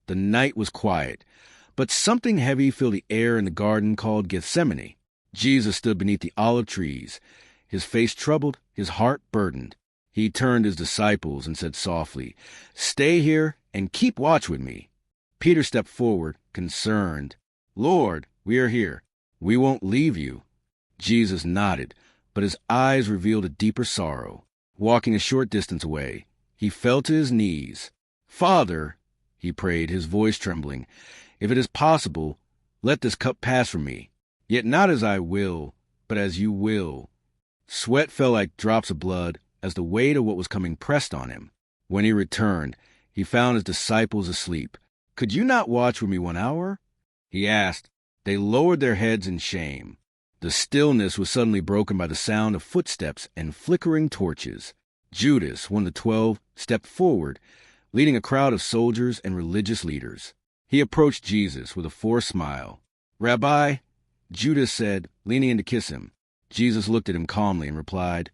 The night was quiet, but something heavy filled the air in the garden called Gethsemane. Jesus stood beneath the olive trees, his face troubled, his heart burdened. He turned to his disciples and said softly, "Stay here and keep watch with me." Peter stepped forward, concerned. "Lord, we are here. We won't leave you." Jesus nodded, but his eyes revealed a deeper sorrow. Walking a short distance away, he fell to his knees. "Father," he prayed, his voice trembling, "if it is possible, let this cup pass from me. Yet not as I will, but as you will." Sweat fell like drops of blood as the weight of what was coming pressed on him. When he returned, he found his disciples asleep. "Could you not watch with me 1 hour?" he asked. They lowered their heads in shame. The stillness was suddenly broken by the sound of footsteps and flickering torches. Judas, one of the 12, stepped forward, leading a crowd of soldiers and religious leaders. He approached Jesus with a forced smile. "Rabbi," Judas said, leaning in to kiss him. Jesus looked at him calmly and replied,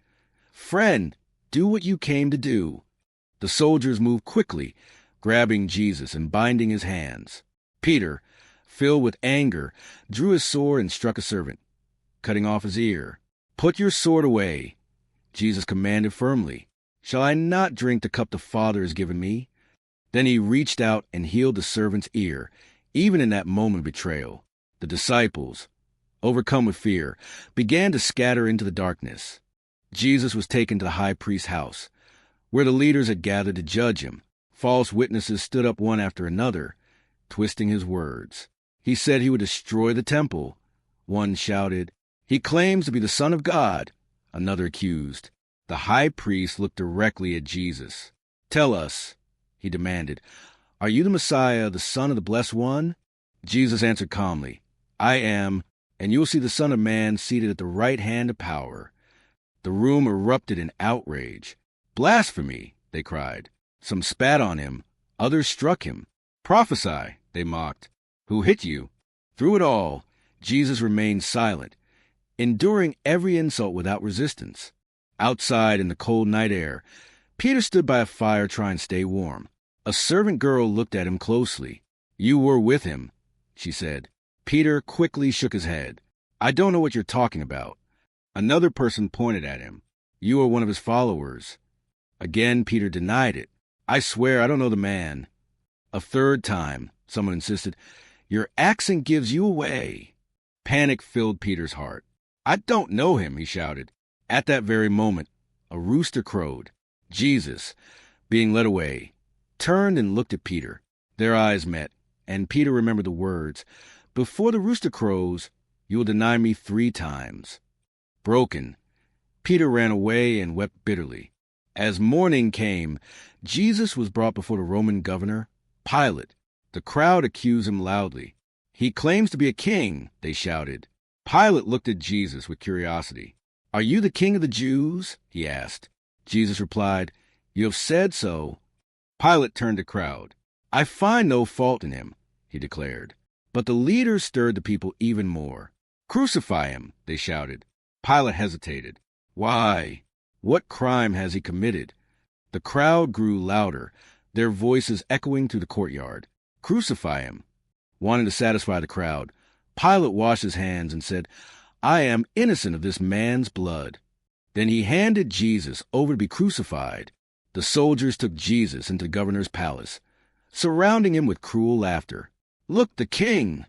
"Friend, do what you came to do." The soldiers moved quickly, grabbing Jesus and binding his hands. Peter, filled with anger, drew his sword and struck a servant, cutting off his ear. "Put your sword away," Jesus commanded firmly. "Shall I not drink the cup the Father has given me?" Then he reached out and healed the servant's ear, even in that moment of betrayal. The disciples, overcome with fear, began to scatter into the darkness. Jesus was taken to the high priest's house, where the leaders had gathered to judge him. False witnesses stood up one after another, twisting his words. He said he would destroy the temple. One shouted, "He claims to be the Son of God." Another accused. The high priest looked directly at Jesus. "Tell us," he demanded, "are you the Messiah, the Son of the Blessed One?" Jesus answered calmly, "I am, and you will see the Son of Man seated at the right hand of power." The room erupted in outrage. "Blasphemy!" they cried. Some spat on him. Others struck him. "Prophesy," they mocked. "Who hit you?" Through it all, Jesus remained silent, enduring every insult without resistance. Outside in the cold night air, Peter stood by a fire trying to stay warm. A servant girl looked at him closely. "You were with him," she said. Peter quickly shook his head. "I don't know what you're talking about." Another person pointed at him. "You are one of his followers." Again, Peter denied it. "I swear I don't know the man." A third time, someone insisted, "Your accent gives you away." Panic filled Peter's heart. "I don't know him," he shouted. At that very moment, a rooster crowed. Jesus, being led away, turned and looked at Peter. Their eyes met, and Peter remembered the words, "Before the rooster crows, you will deny me 3 times." Broken, Peter ran away and wept bitterly. As morning came, Jesus was brought before the Roman governor, Pilate. The crowd accused him loudly. "He claims to be a king," they shouted. Pilate looked at Jesus with curiosity. "Are you the king of the Jews?" he asked. Jesus replied, "You have said so." Pilate turned to the crowd. "I find no fault in him," he declared. But the leaders stirred the people even more. "Crucify him," they shouted. Pilate hesitated. "Why? What crime has he committed?" The crowd grew louder, their voices echoing through the courtyard. "Crucify him." Wanting to satisfy the crowd, Pilate washed his hands and said, "I am innocent of this man's blood." Then he handed Jesus over to be crucified. The soldiers took Jesus into the governor's palace, surrounding him with cruel laughter. "Look, the king!"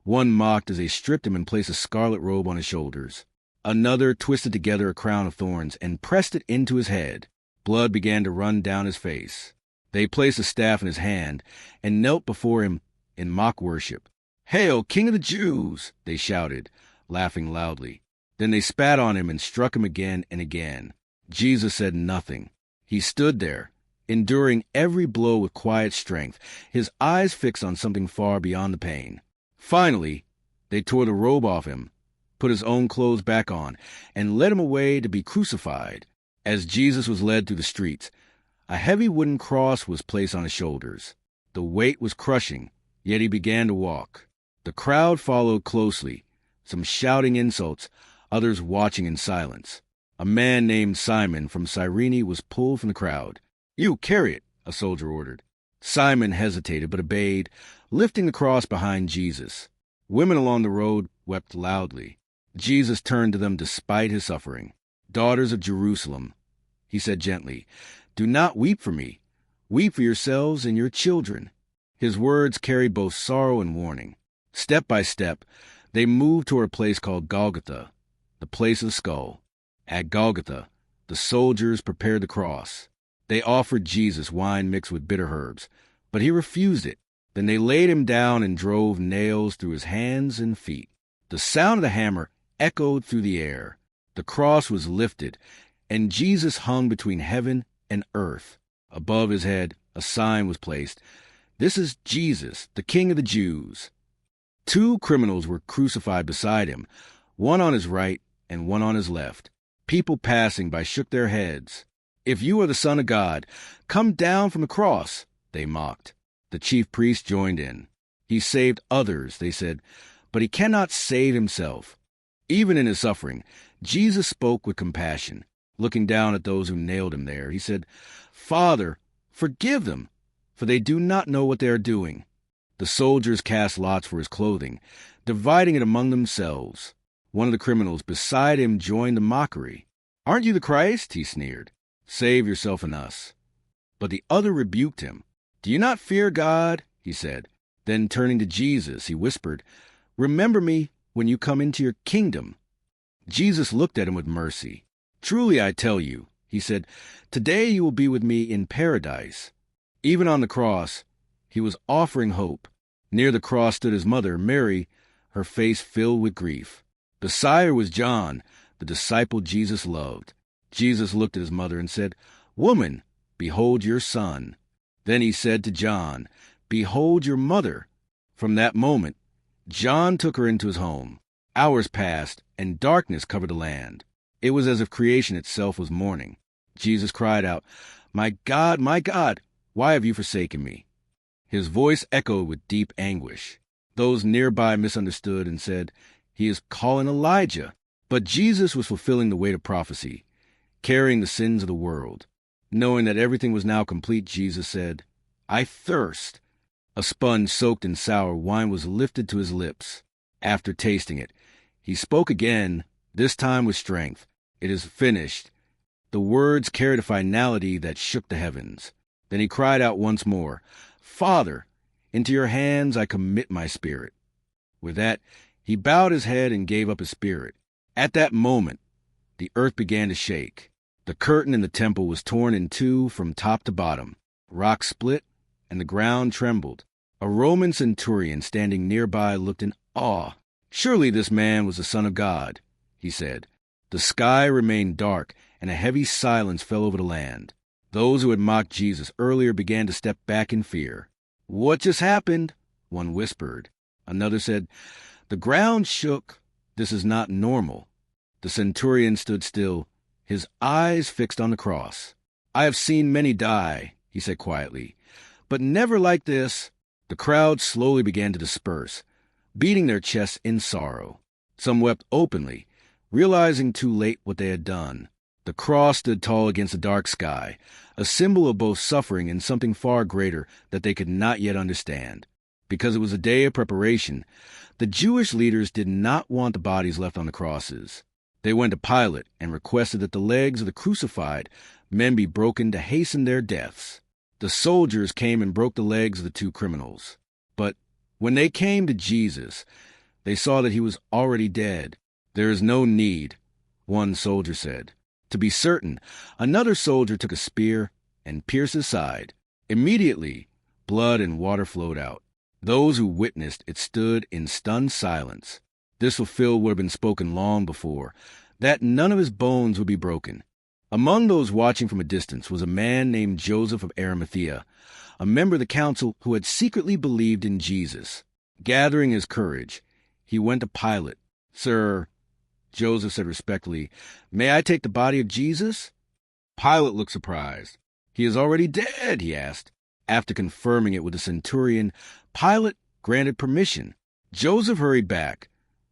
One mocked as they stripped him and placed a scarlet robe on his shoulders. Another twisted together a crown of thorns and pressed it into his head. Blood began to run down his face. They placed a staff in his hand and knelt before him in mock worship. "Hail, King of the Jews!" they shouted, laughing loudly. Then they spat on him and struck him again and again. Jesus said nothing. He stood there, enduring every blow with quiet strength, his eyes fixed on something far beyond the pain. Finally, they tore the robe off him, put his own clothes back on, and led him away to be crucified. As Jesus was led through the streets, a heavy wooden cross was placed on his shoulders. The weight was crushing, yet he began to walk. The crowd followed closely, some shouting insults, others watching in silence. A man named Simon from Cyrene was pulled from the crowd. "You carry it," a soldier ordered. Simon hesitated but obeyed, lifting the cross behind Jesus. Women along the road wept loudly. Jesus turned to them despite his suffering. "Daughters of Jerusalem," he said gently, "do not weep for me. Weep for yourselves and your children." His words carried both sorrow and warning. Step by step, they moved toward a place called Golgotha, the place of the skull. At Golgotha, the soldiers prepared the cross. They offered Jesus wine mixed with bitter herbs, but he refused it. Then they laid him down and drove nails through his hands and feet. The sound of the hammer echoed through the air. The cross was lifted, and Jesus hung between heaven and earth. Above his head, a sign was placed. "This is Jesus, the King of the Jews." 2 criminals were crucified beside him, one on his right and one on his left. People passing by shook their heads. "If you are the Son of God, come down from the cross," they mocked. The chief priests joined in. "He saved others," they said, "but he cannot save himself." Even in his suffering, Jesus spoke with compassion. Looking down at those who nailed him there, he said, "Father, forgive them, for they do not know what they are doing." The soldiers cast lots for his clothing, dividing it among themselves. One of the criminals beside him joined the mockery. "Aren't you the Christ?" he sneered. "Save yourself and us." But the other rebuked him. "Do you not fear God?" he said. Then turning to Jesus, he whispered, "Remember me when you come into your kingdom." Jesus looked at him with mercy. "Truly I tell you," he said, "today you will be with me in paradise." Even on the cross, he was offering hope. Near the cross stood his mother, Mary, her face filled with grief. Beside her was John, the disciple Jesus loved. Jesus looked at his mother and said, "Woman, behold your son." Then he said to John, "Behold your mother." From that moment, John took her into his home. Hours passed, and darkness covered the land. It was as if creation itself was mourning. Jesus cried out, my God, why have you forsaken me?" His voice echoed with deep anguish. Those nearby misunderstood and said, "He is calling Elijah." But Jesus was fulfilling the weight of prophecy, carrying the sins of the world. Knowing that everything was now complete, Jesus said, "I thirst." A sponge soaked in sour wine was lifted to his lips. After tasting it, he spoke again, this time with strength. "It is finished." The words carried a finality that shook the heavens. Then he cried out once more, "Father, into your hands I commit my spirit." With that, he bowed his head and gave up his spirit. At that moment, the earth began to shake. The curtain in the temple was torn in two from top to bottom. Rocks split, and the ground trembled. A Roman centurion standing nearby looked in awe. "Surely this man was the Son of God," he said. The sky remained dark, and a heavy silence fell over the land. Those who had mocked Jesus earlier began to step back in fear. "What just happened?" one whispered. Another said, "The ground shook. This is not normal." The centurion stood still, his eyes fixed on the cross. "I have seen many die," he said quietly, "but never like this." The crowd slowly began to disperse, beating their chests in sorrow. Some wept openly, realizing too late what they had done. The cross stood tall against the dark sky, a symbol of both suffering and something far greater that they could not yet understand. Because it was a day of preparation, the Jewish leaders did not want the bodies left on the crosses. They went to Pilate and requested that the legs of the crucified men be broken to hasten their deaths. The soldiers came and broke the legs of the two criminals. But when they came to Jesus, they saw that he was already dead. "There is no need," one soldier said. To be certain, another soldier took a spear and pierced his side. Immediately, blood and water flowed out. Those who witnessed it stood in stunned silence. This fulfilled what had been spoken long before, that none of his bones would be broken. Among those watching from a distance was a man named Joseph of Arimathea, a member of the council who had secretly believed in Jesus. Gathering his courage, he went to Pilate. "Sir," Joseph said respectfully, "may I take the body of Jesus?" Pilate looked surprised. "He is already dead?" he asked. After confirming it with the centurion, Pilate granted permission. Joseph hurried back,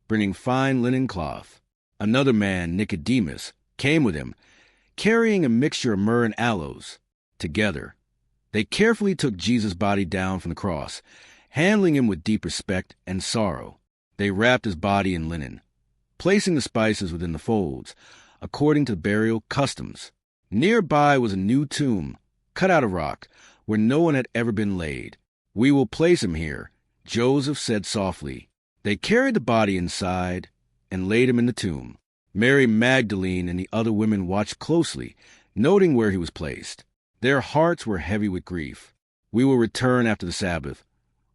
bringing fine linen cloth. Another man, Nicodemus, came with him, carrying a mixture of myrrh and aloes. Together, They carefully took Jesus' body down from the cross, handling him with deep respect and sorrow. They wrapped his body in linen, placing the spices within the folds, according to burial customs. Nearby was a new tomb, cut out of rock, where no one had ever been laid. "We will place him here," Joseph said softly. They carried the body inside and laid him in the tomb. Mary Magdalene and the other women watched closely, noting where he was placed. Their hearts were heavy with grief. "We will return after the Sabbath,"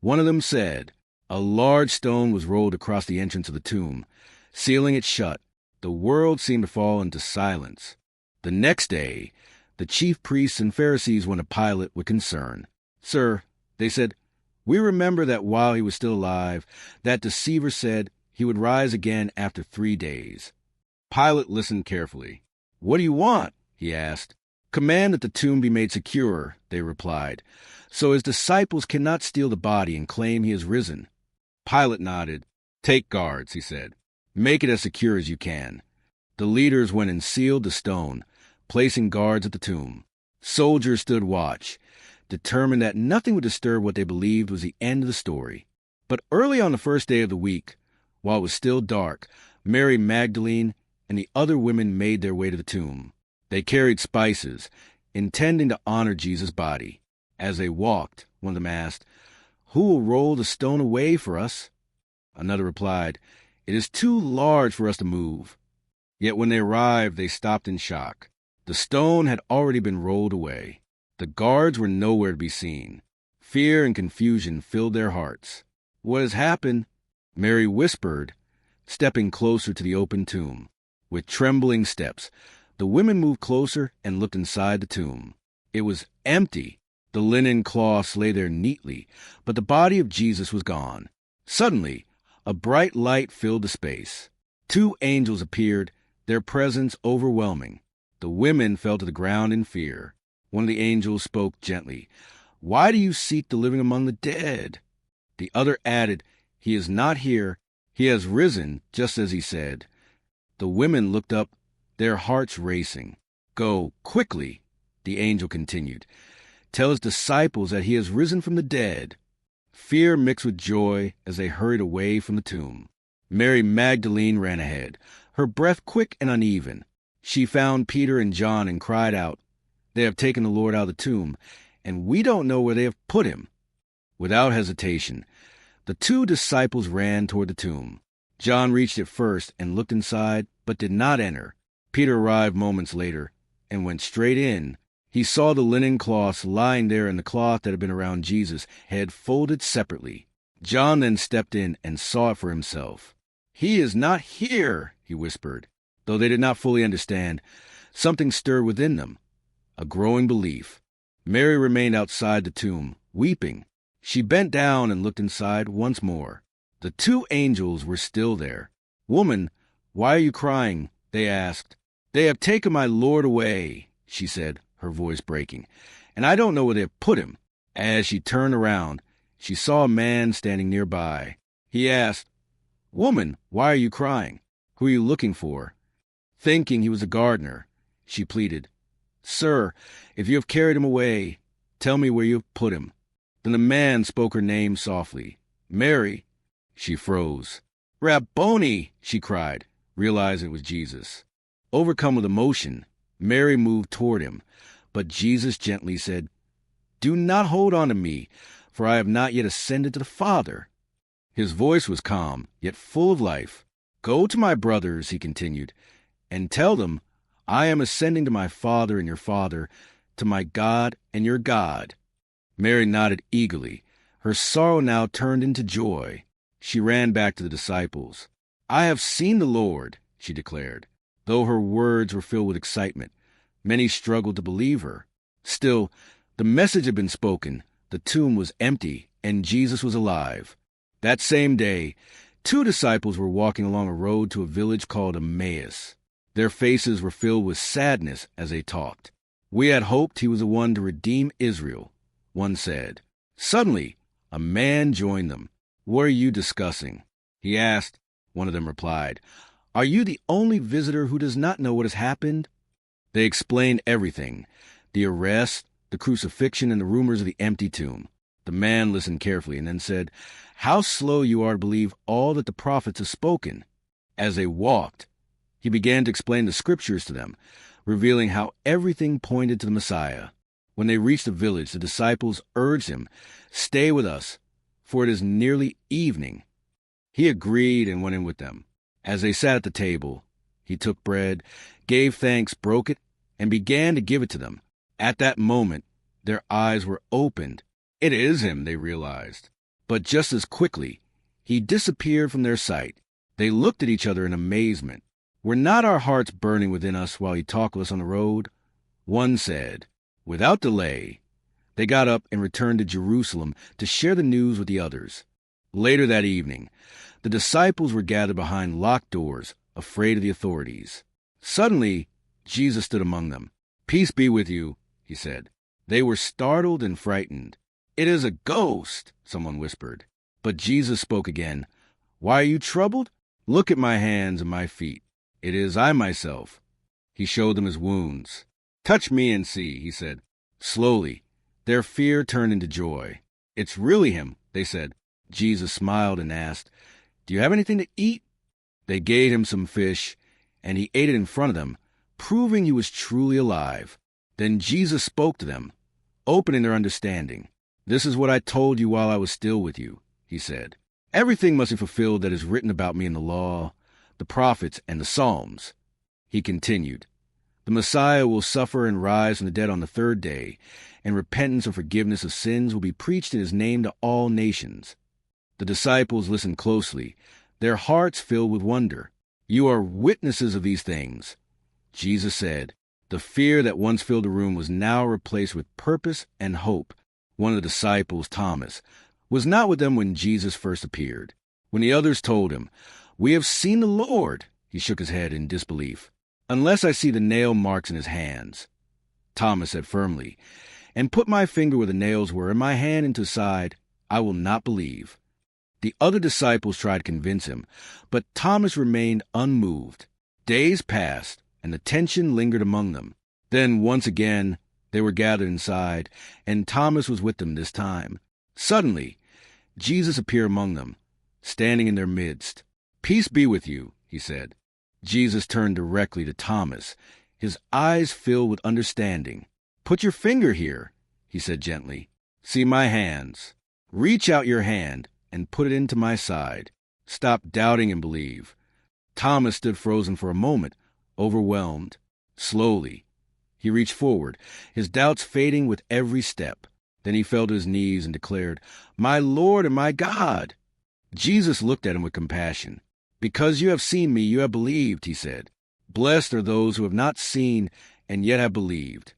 one of them said. A large stone was rolled across the entrance of the tomb, sealing it shut. The world seemed to fall into silence. The next day, the chief priests and Pharisees went to Pilate with concern. "Sir," they said, "we remember that while he was still alive, that deceiver said he would rise again after 3 days." Pilate listened carefully. "What do you want?" he asked. "Command that the tomb be made secure," they replied, "so his disciples cannot steal the body and claim he has risen." Pilate nodded. "Take guards," he said. "Make it as secure as you can." The leaders went and sealed the stone, placing guards at the tomb. Soldiers stood watch, determined that nothing would disturb what they believed was the end of the story. But early on the first day of the week, while it was still dark, Mary Magdalene and the other women made their way to the tomb. They carried spices, intending to honor Jesus' body. As they walked, one of them asked, "Who will roll the stone away for us?" Another replied, "It is too large for us to move." Yet when they arrived, they stopped in shock. The stone had already been rolled away. The guards were nowhere to be seen. Fear and confusion filled their hearts. "What has happened?" Mary whispered, stepping closer to the open tomb. With trembling steps, the women moved closer and looked inside the tomb. It was empty. The linen cloths lay there neatly, but the body of Jesus was gone. Suddenly, a bright light filled the space. 2 angels appeared, their presence overwhelming. The women fell to the ground in fear. One of the angels spoke gently. "Why do you seek the living among the dead?" The other added, "He is not here. He has risen, just as he said." The women looked up, their hearts racing. "Go quickly," the angel continued. "Tell his disciples that he has risen from the dead." Fear mixed with joy as they hurried away from the tomb. Mary Magdalene ran ahead, her breath quick and uneven. She found Peter and John and cried out, "They have taken the Lord out of the tomb, and we don't know where they have put him." Without hesitation, the 2 disciples ran toward the tomb. John reached it first and looked inside, but did not enter. Peter arrived moments later and went straight in. He saw the linen cloths lying there and the cloth that had been around Jesus' head folded separately. John then stepped in and saw it for himself. "He is not here," he whispered. Though they did not fully understand, something stirred within them, a growing belief. Mary remained outside the tomb, weeping. She bent down and looked inside once more. The 2 angels were still there. "Woman, why are you crying?" they asked. "They have taken my Lord away," she said, her voice breaking, "and I don't know where they have put him." As she turned around, she saw a man standing nearby. He asked, "Woman, why are you crying? Who are you looking for?" Thinking he was a gardener, she pleaded, "Sir, if you have carried him away, tell me where you have put him." Then the man spoke her name softly. "Mary." She froze. "Rabboni!" she cried, realizing it was Jesus. Overcome with emotion, Mary moved toward him, but Jesus gently said, "Do not hold on to me, for I have not yet ascended to the Father." His voice was calm, yet full of life. "Go to my brothers," he continued, "and tell them, I am ascending to my Father and your Father, to my God and your God." Mary nodded eagerly. Her sorrow now turned into joy. She ran back to the disciples. "I have seen the Lord," she declared. Though her words were filled with excitement, many struggled to believe her. Still, the message had been spoken. The tomb was empty, and Jesus was alive. That same day, 2 disciples were walking along a road to a village called Emmaus. Their faces were filled with sadness as they talked. "We had hoped he was the one to redeem Israel," one said. Suddenly, a man joined them. "What are you discussing?" he asked. One of them replied, "Are you the only visitor who does not know what has happened?" They explained everything: the arrest, the crucifixion and the rumors of the empty tomb. The man listened carefully and then said, "How slow you are to believe all that the prophets have spoken." As they walked, he began to explain the scriptures to them, revealing how everything pointed to the Messiah. When they reached the village, the disciples urged him, "Stay with us, for it is nearly evening." He agreed and went in with them. As they sat at the table, he took bread, gave thanks, broke it, and began to give it to them. At that moment, their eyes were opened. It is him, they realized. But just as quickly, he disappeared from their sight. They looked at each other in amazement. "Were not our hearts burning within us while he talked with us on the road?" One said. Without delay, they got up and returned to Jerusalem to share the news with the others. Later that evening, the disciples were gathered behind locked doors, afraid of the authorities. Suddenly, Jesus stood among them. "Peace be with you," he said. They were startled and frightened. "It is a ghost," someone whispered. But Jesus spoke again. "Why are you troubled? Look at my hands and my feet. It is I myself." He showed them his wounds. "Touch me and see," he said. Slowly, their fear turned into joy. "It's really him," they said. Jesus smiled and asked, "Do you have anything to eat?" They gave him some fish, and he ate it in front of them, proving he was truly alive. Then Jesus spoke to them, opening their understanding. "This is what I told you while I was still with you," he said. "Everything must be fulfilled that is written about me in the law, the prophets, and the Psalms." He continued, "The Messiah will suffer and rise from the dead on the third day, and repentance and forgiveness of sins will be preached in his name to all nations." The disciples listened closely, their hearts filled with wonder. "You are witnesses of these things," Jesus said. The fear that once filled the room was now replaced with purpose and hope. One of the disciples, Thomas, was not with them when Jesus first appeared. When the others told him, "We have seen the Lord," he shook his head in disbelief. "Unless I see the nail marks in his hands," Thomas said firmly, "and put my finger where the nails were and my hand into his side, I will not believe." The other disciples tried to convince him, but Thomas remained unmoved. Days passed, and the tension lingered among them. Then, once again, they were gathered inside, and Thomas was with them this time. Suddenly, Jesus appeared among them, standing in their midst. "Peace be with you," he said. Jesus turned directly to Thomas, his eyes filled with understanding. "Put your finger here," he said gently. "See my hands. Reach out your hand and put it into my side. Stop doubting and believe." Thomas stood frozen for a moment, overwhelmed. Slowly, he reached forward, his doubts fading with every step. Then he fell to his knees and declared, "My Lord and my God!" Jesus looked at him with compassion. "Because you have seen me, you have believed," he said. "Blessed are those who have not seen and yet have believed."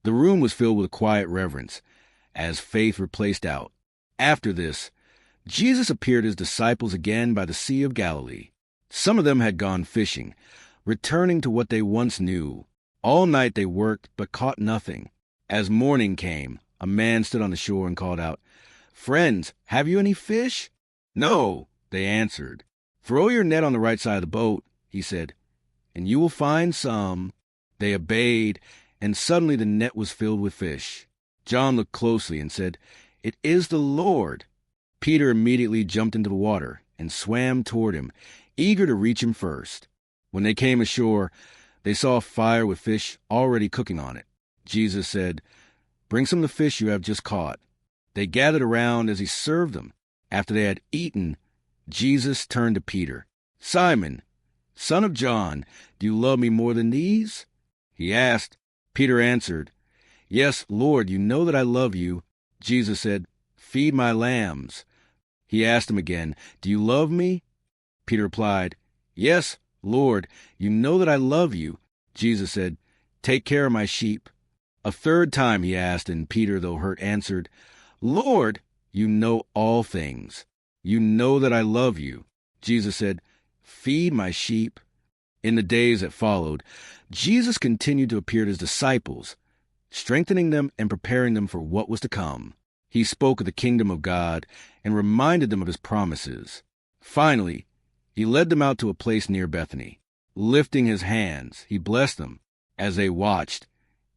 The room was filled with quiet reverence, as faith replaced doubt. After this, Jesus appeared to his disciples again by the Sea of Galilee. Some of them had gone fishing, returning to what they once knew. All night they worked, but caught nothing. As morning came, a man stood on the shore and called out, "Friends, have you any fish?" "No," they answered. "Throw your net on the right side of the boat," he said, "and you will find some." They obeyed, and suddenly the net was filled with fish. John looked closely and said, "It is the Lord." Peter immediately jumped into the water and swam toward him, eager to reach him first. When they came ashore, they saw a fire with fish already cooking on it. Jesus said, "Bring some of the fish you have just caught." They gathered around as he served them. After they had eaten, Jesus turned to Peter. "Simon, son of John, do you love me more than these?" he asked. Peter answered, "Yes, Lord, you know that I love you." Jesus said, "Feed my lambs." He asked him again, "Do you love me?" Peter replied, "Yes, Lord, you know that I love you." Jesus said, "Take care of my sheep." A third time he asked, and Peter, though hurt, answered, "Lord, you know all things. You know that I love you." Jesus said, "Feed my sheep." In the days that followed, Jesus continued to appear to his disciples, strengthening them and preparing them for what was to come. He spoke of the kingdom of God and reminded them of his promises. Finally, he led them out to a place near Bethany. Lifting his hands, he blessed them. As they watched,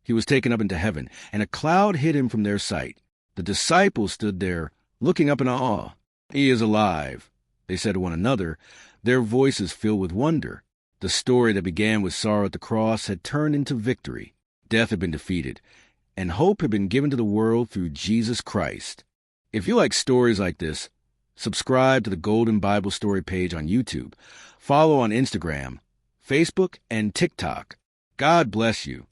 He was taken up into heaven, and a cloud hid him from their sight. The disciples stood there, looking up in awe. "He is alive," they said to one another, their voices filled with wonder. The story that began with sorrow at the cross had turned into victory. Death had been defeated, and hope had been given to the world through Jesus Christ. If you like stories like this, subscribe to the Golden Bible Story page on YouTube. Follow on Instagram, Facebook, and TikTok. God bless you.